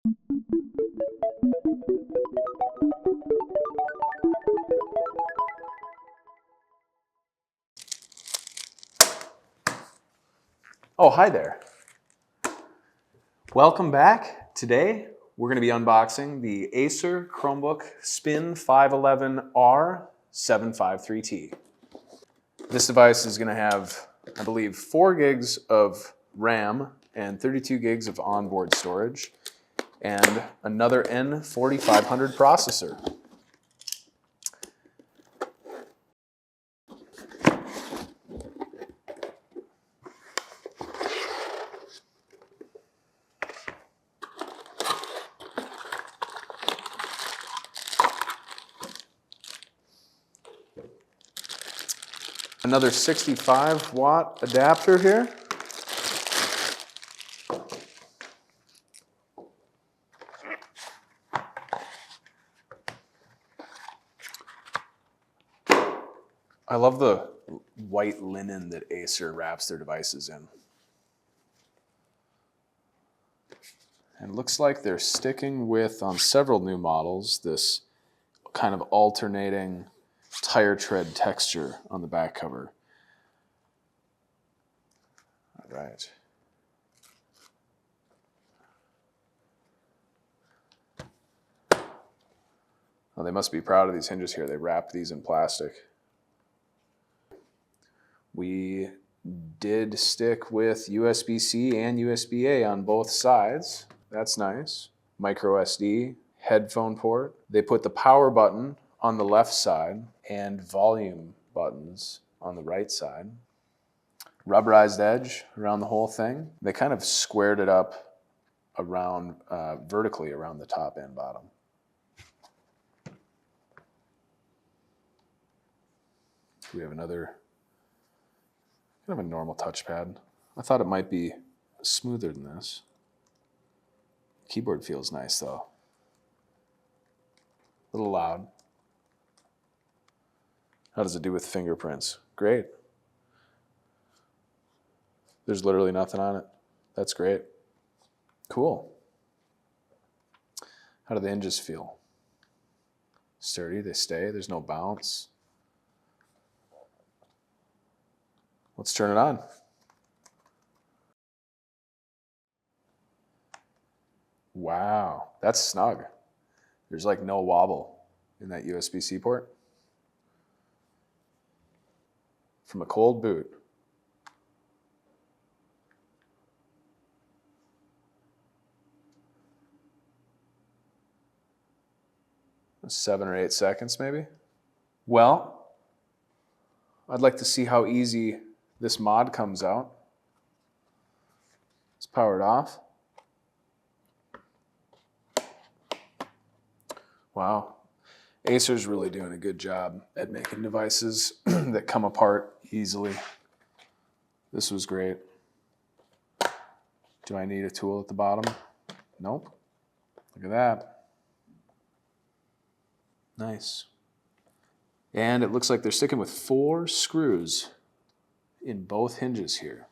Oh, hi there. Welcome back. Today, we're going to be unboxing the Acer Chromebook Spin 511 R753T. This device is going to have, I believe, 4 gigs of RAM and 32 gigs of onboard storage, and another N4500 processor. Another 65-watt adapter here. I love the white linen that Acer wraps their devices in. And it looks like they're sticking with, on several new models, this kind of alternating tire tread texture on the back cover. All right. Well, they must be proud of these hinges here. They wrapped these in plastic. We did stick with USB-C and USB-A on both sides. That's nice. Micro SD, headphone port. They put the power button on the left side and volume buttons on the right side. Rubberized edge around the whole thing. They kind of squared it up around vertically around the top and bottom. We have another kind of a normal touchpad. I thought it might be smoother than this. Keyboard feels nice though. A little loud. How does it do with fingerprints? Great. There's literally nothing on it. That's great. Cool. How do the hinges feel? Sturdy, they stay, there's no bounce. Let's turn it on. Wow, that's snug. There's like no wobble in that USB-C port. From a cold boot. Seven or 8 seconds maybe. Well, I'd like to see how easy this mod comes out. Let's power it off. Wow. Acer's really doing a good job at making devices that come apart easily. This was great. Do I need a tool at the bottom? Nope. Look at that. Nice. And it looks like they're sticking with 4 screws in both hinges here.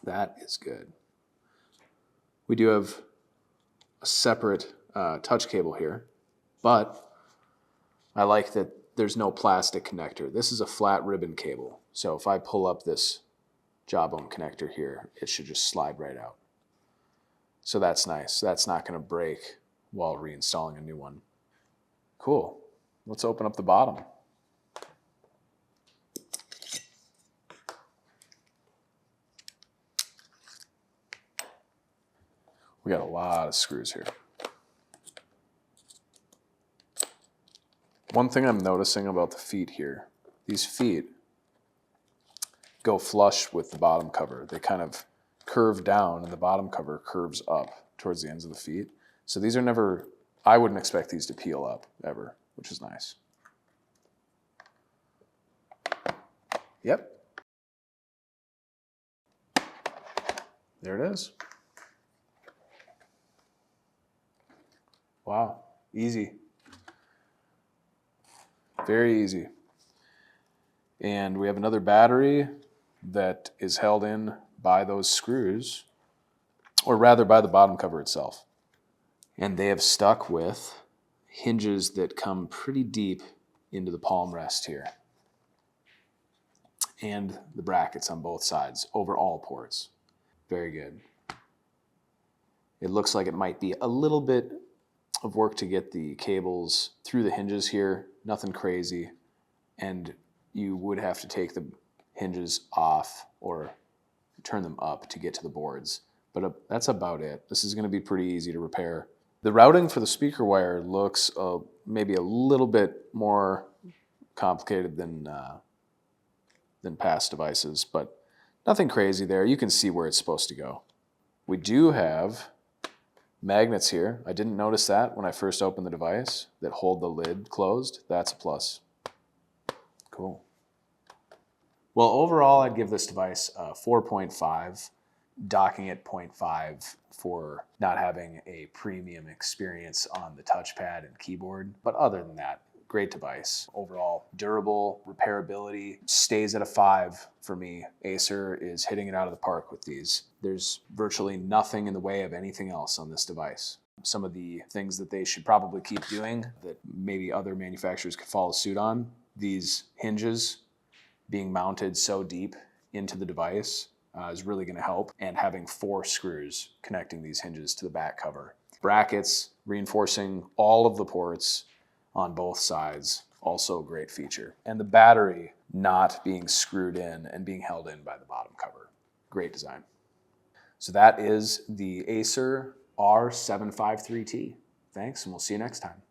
That is good. We do have a separate touch cable here, but I like that there's no plastic connector. This is a flat ribbon cable. So if I pull up this jawbone connector here, it should just slide right out. So that's nice. That's not going to break while reinstalling a new one. Cool. Let's open up the bottom. We got a lot of screws here. One thing I'm noticing about the feet here, these feet go flush with the bottom cover. They kind of curve down and the bottom cover curves up towards the ends of the feet. So these are never, I wouldn't expect these to peel up ever, which is nice. Yep. There it is. Wow, easy. Very easy. And we have another battery that is held in by those screws, or rather by the bottom cover itself. And they have stuck with hinges that come pretty deep into the palm rest here. And the brackets on both sides over all ports. Very good. It looks like it might be a little bit of work to get the cables through the hinges here. Nothing crazy. And you would have to take the hinges off or turn them up to get to the boards. But that's about it. This is going to be pretty easy to repair. The routing for the speaker wire looks maybe a little bit more complicated than past devices, but nothing crazy there. You can see where it's supposed to go. We do have magnets here. I didn't notice that when I first opened the device that hold the lid closed. That's a plus. Cool. Well, overall, I'd give this device a 4.5, docking at 0.5 for not having a premium experience on the touchpad and keyboard. But other than that, great device. Overall, durable, repairability stays at a 5 for me. Acer is hitting it out of the park with these. There's virtually nothing in the way of anything else on this device. Some of the things that they should probably keep doing that maybe other manufacturers could follow suit on, these hinges being mounted so deep into the device is really going to help, and having 4 screws connecting these hinges to the back cover. Brackets reinforcing all of the ports on both sides, also a great feature. And the battery not being screwed in and being held in by the bottom cover. Great design. So that is the Acer R753T. Thanks, and we'll see you next time.